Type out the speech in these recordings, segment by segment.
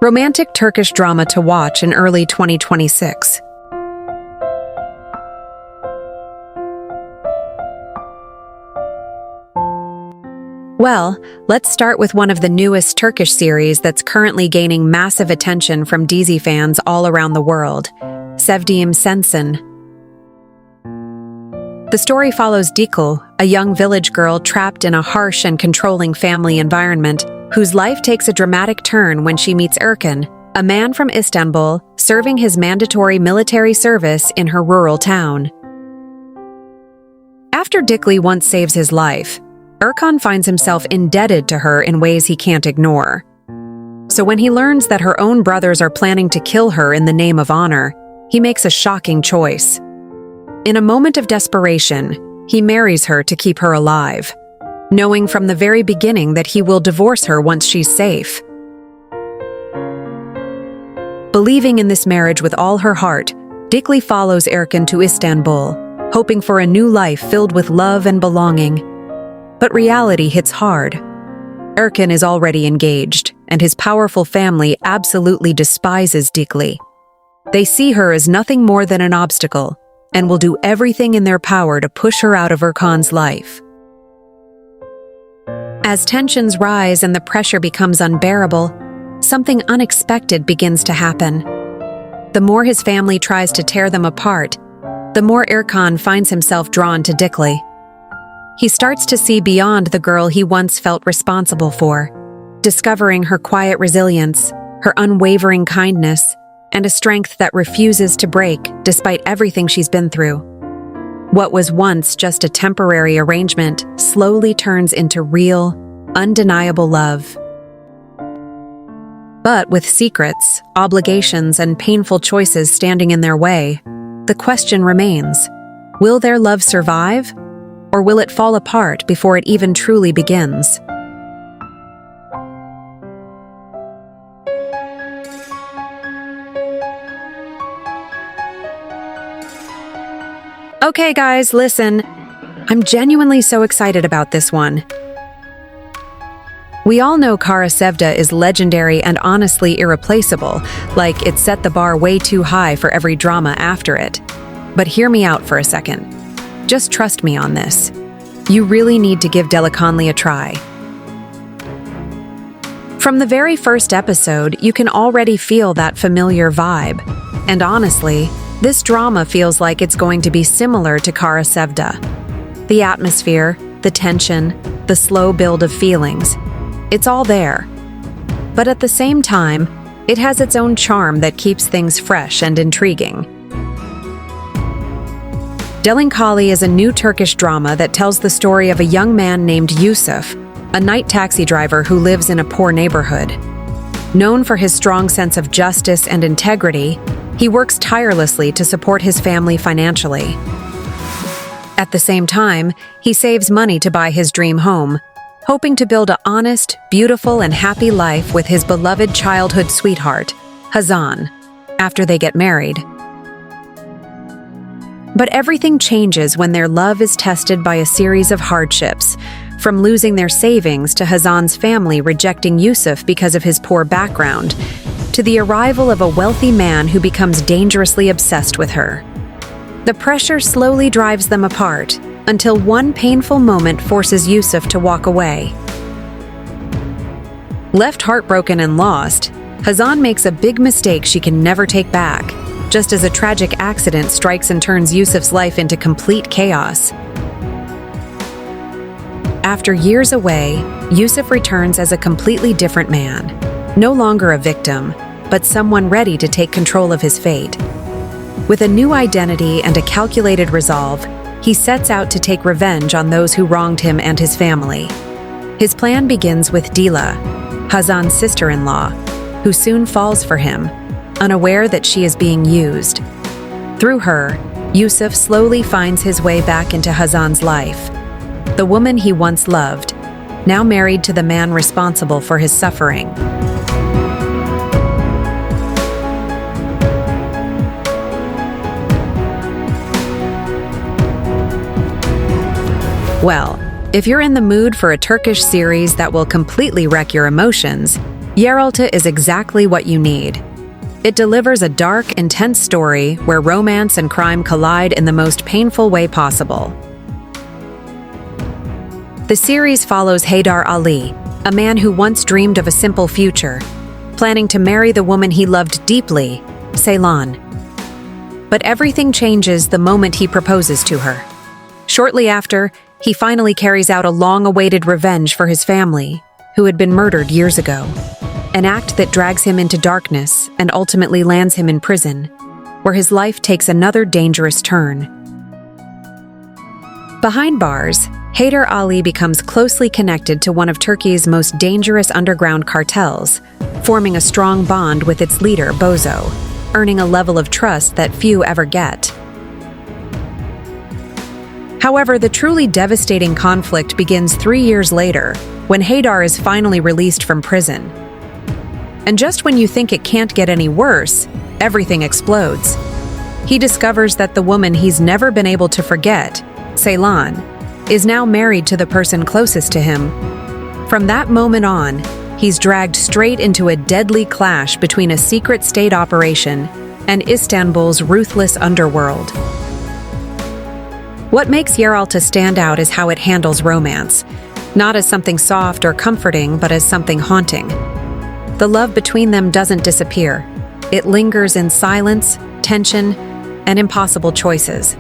Romantic Turkish drama to watch in early 2026. Well, let's start with one of the newest Turkish series that's currently gaining massive attention from Dizi fans all around the world, Sevdiğim Sensin. The story follows Dickley, a young village girl trapped in a harsh and controlling family environment, whose life takes a dramatic turn when she meets Erkan, a man from Istanbul serving his mandatory military service in her rural town. After Dickley once saves his life, Erkan finds himself indebted to her in ways he can't ignore. So when he learns that her own brothers are planning to kill her in the name of honor, he makes a shocking choice. In a moment of desperation, he marries her to keep her alive, knowing from the very beginning that he will divorce her once she's safe. Believing in this marriage with all her heart, Dickley follows Erkan to Istanbul, hoping for a new life filled with love and belonging. But reality hits hard. Erkan is already engaged, and his powerful family absolutely despises Dickley. They see her as nothing more than an obstacle, and will do everything in their power to push her out of Erkan's life. As tensions rise and the pressure becomes unbearable, something unexpected begins to happen. The more his family tries to tear them apart, the more Erkan finds himself drawn to Dickley. He starts to see beyond the girl he once felt responsible for, discovering her quiet resilience, her unwavering kindness, and a strength that refuses to break despite everything she's been through. What was once just a temporary arrangement slowly turns into real, undeniable love. But with secrets, obligations, and painful choices standing in their way, the question remains: will their love survive? Or will it fall apart before it even truly begins? Okay guys, listen. I'm genuinely so excited about this one. We all know Kara Sevda is legendary and honestly irreplaceable, like it set the bar way too high for every drama after it. But hear me out for a second. Just trust me on this. You really need to give Delenali a try. From the very first episode, you can already feel that familiar vibe. And honestly, this drama feels like it's going to be similar to Kara Sevda. The atmosphere, the tension, the slow build of feelings. It's all there. But at the same time, it has its own charm that keeps things fresh and intriguing. Delenali is a new Turkish drama that tells the story of a young man named Yusuf, a night taxi driver who lives in a poor neighborhood. Known for his strong sense of justice and integrity, he works tirelessly to support his family financially. At the same time, he saves money to buy his dream home, hoping to build an honest, beautiful, and happy life with his beloved childhood sweetheart, Hazan, after they get married. But everything changes when their love is tested by a series of hardships, from losing their savings to Hazan's family rejecting Yusuf because of his poor background, to the arrival of a wealthy man who becomes dangerously obsessed with her. The pressure slowly drives them apart, until one painful moment forces Yusuf to walk away. Left heartbroken and lost, Hazan makes a big mistake she can never take back, just as a tragic accident strikes and turns Yusuf's life into complete chaos. After years away, Yusuf returns as a completely different man, no longer a victim, but someone ready to take control of his fate. With a new identity and a calculated resolve, he sets out to take revenge on those who wronged him and his family. His plan begins with Dila, Hazan's sister-in-law, who soon falls for him, unaware that she is being used. Through her, Yusuf slowly finds his way back into Hazan's life. The woman he once loved, now married to the man responsible for his suffering. Well, if you're in the mood for a Turkish series that will completely wreck your emotions, Yerala is exactly what you need. It delivers a dark, intense story where romance and crime collide in the most painful way possible. The series follows Rosa Ali, a man who once dreamed of a simple future, planning to marry the woman he loved deeply, Cirin. But everything changes the moment he proposes to her. Shortly after, he finally carries out a long-awaited revenge for his family, who had been murdered years ago. An act that drags him into darkness and ultimately lands him in prison, where his life takes another dangerous turn. Behind bars, Rosa Ali becomes closely connected to one of Turkey's most dangerous underground cartels, forming a strong bond with its leader, Bozo, earning a level of trust that few ever get. However, the truly devastating conflict begins 3 years later, when Rosa is finally released from prison. And just when you think it can't get any worse, everything explodes. He discovers that the woman he's never been able to forget, Cirin, is now married to the person closest to him. From that moment on, he's dragged straight into a deadly clash between a secret state operation and Istanbul's ruthless underworld. What makes Yerala stand out is how it handles romance, not as something soft or comforting, but as something haunting. The love between them doesn't disappear. It lingers in silence, tension, and impossible choices.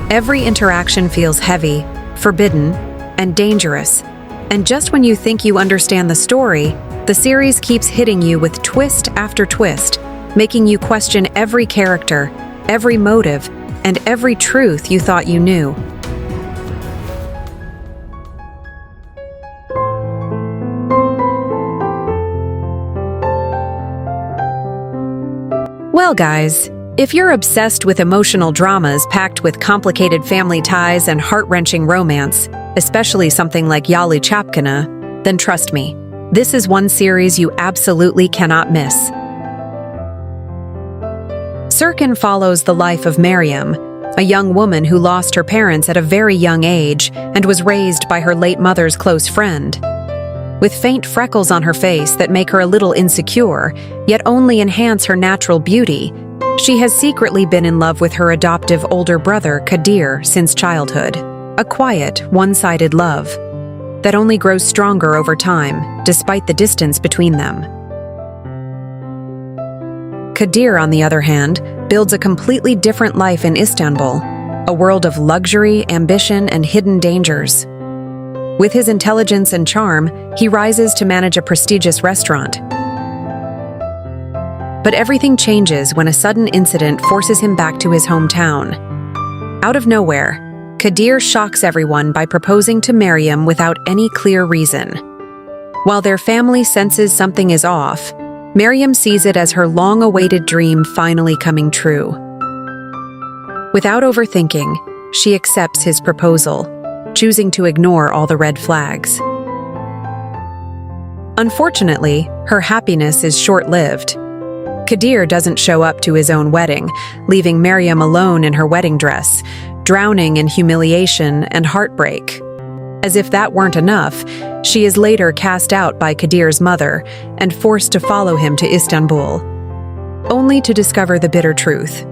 Every interaction feels heavy, forbidden, and dangerous. And just when you think you understand the story, the series keeps hitting you with twist after twist, making you question every character, every motive, and every truth you thought you knew. Well, guys, if you're obsessed with emotional dramas packed with complicated family ties and heart-wrenching romance, especially something like Yali Chapkina, then trust me, this is one series you absolutely cannot miss. Cirin follows the life of Meryem, a young woman who lost her parents at a very young age and was raised by her late mother's close friend. With faint freckles on her face that make her a little insecure, yet only enhance her natural beauty, she has secretly been in love with her adoptive older brother, Kadir, since childhood. A quiet, one-sided love that only grows stronger over time, despite the distance between them. Kadir, on the other hand, builds a completely different life in Istanbul, a world of luxury, ambition, and hidden dangers. With his intelligence and charm, he rises to manage a prestigious restaurant. But everything changes when a sudden incident forces him back to his hometown. Out of nowhere, Kadir shocks everyone by proposing to Meryem without any clear reason. While their family senses something is off, Meryem sees it as her long-awaited dream finally coming true. Without overthinking, she accepts his proposal, choosing to ignore all the red flags. Unfortunately, her happiness is short-lived. Kadir doesn't show up to his own wedding, leaving Meryem alone in her wedding dress, drowning in humiliation and heartbreak. As if that weren't enough, she is later cast out by Kadir's mother and forced to follow him to Istanbul, only to discover the bitter truth.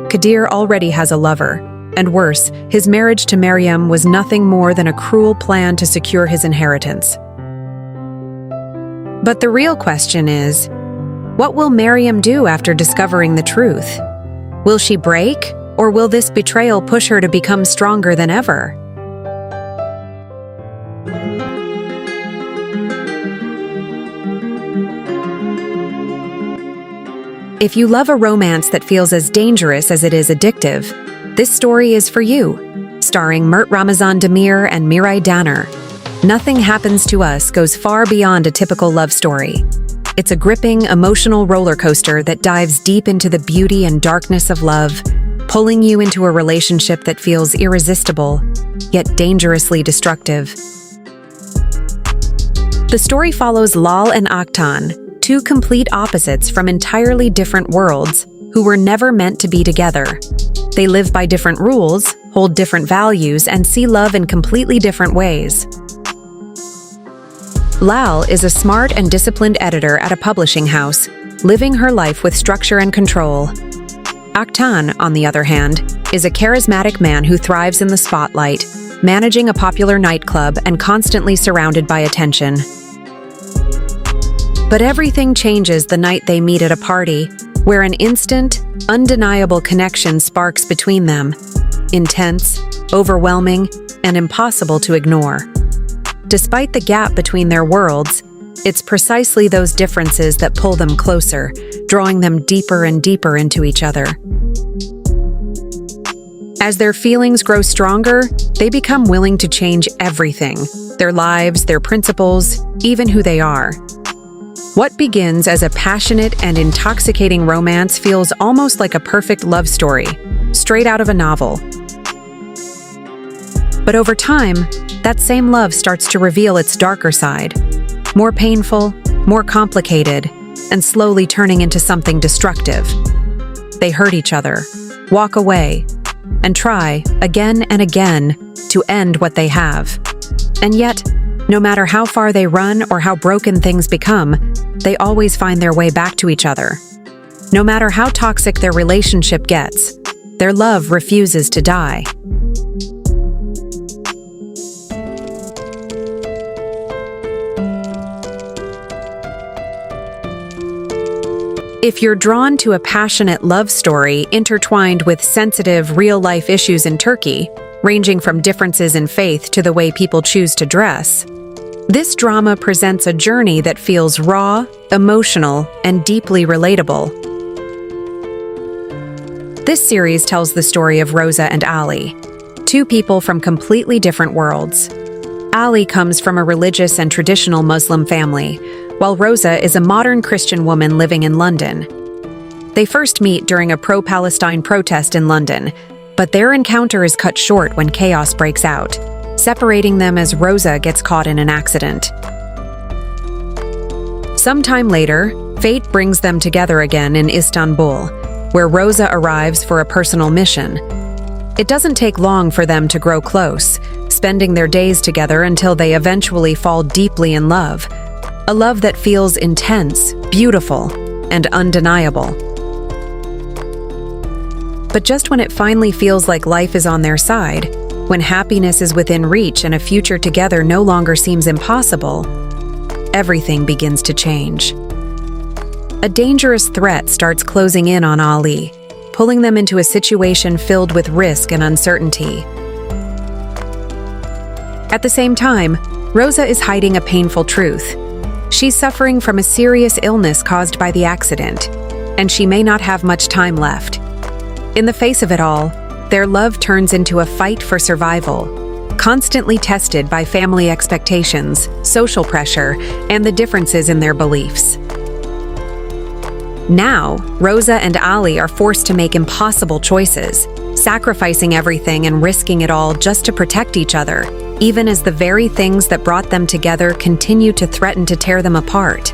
Kadir already has a lover, and worse, his marriage to Meryem was nothing more than a cruel plan to secure his inheritance. But the real question is, what will Meryem do after discovering the truth? Will she break, or will this betrayal push her to become stronger than ever? If you love a romance that feels as dangerous as it is addictive, this story is for you. Starring Mert Ramazan Demir and Miray Daner, Nothing Happens to Us goes far beyond a typical love story. It's a gripping, emotional roller coaster that dives deep into the beauty and darkness of love, pulling you into a relationship that feels irresistible, yet dangerously destructive. The story follows Lal and Aktan, two complete opposites from entirely different worlds, who were never meant to be together. They live by different rules, hold different values, and see love in completely different ways. Lal is a smart and disciplined editor at a publishing house, living her life with structure and control. Aktan, on the other hand, is a charismatic man who thrives in the spotlight, managing a popular nightclub and constantly surrounded by attention. But everything changes the night they meet at a party, where an instant, undeniable connection sparks between them. Intense, overwhelming, and impossible to ignore. Despite the gap between their worlds, it's precisely those differences that pull them closer, drawing them deeper and deeper into each other. As their feelings grow stronger, they become willing to change everything: their lives, their principles, even who they are. What begins as a passionate and intoxicating romance feels almost like a perfect love story, straight out of a novel. But over time, that same love starts to reveal its darker side, more painful, more complicated, and slowly turning into something destructive. They hurt each other, walk away, and try, again and again, to end what they have. And yet, no matter how far they run or how broken things become, they always find their way back to each other. No matter how toxic their relationship gets, their love refuses to die. If you're drawn to a passionate love story intertwined with sensitive, real-life issues in Turkey, ranging from differences in faith to the way people choose to dress, this drama presents a journey that feels raw, emotional, and deeply relatable. This series tells the story of Rosa and Ali, two people from completely different worlds. Ali comes from a religious and traditional Muslim family, while Rosa is a modern Christian woman living in London. They first meet during a pro-Palestine protest in London, but their encounter is cut short when chaos breaks out, separating them as Rosa gets caught in an accident. Sometime later, fate brings them together again in Istanbul, where Rosa arrives for a personal mission. It doesn't take long for them to grow close, spending their days together until they eventually fall deeply in love. A love that feels intense, beautiful, and undeniable. But just when it finally feels like life is on their side, when happiness is within reach and a future together no longer seems impossible, everything begins to change. A dangerous threat starts closing in on Ali, pulling them into a situation filled with risk and uncertainty. At the same time, Rosa is hiding a painful truth. She's suffering from a serious illness caused by the accident, and she may not have much time left. In the face of it all, their love turns into a fight for survival, constantly tested by family expectations, social pressure, and the differences in their beliefs. Now, Rosa and Ali are forced to make impossible choices, sacrificing everything and risking it all just to protect each other, even as the very things that brought them together continue to threaten to tear them apart.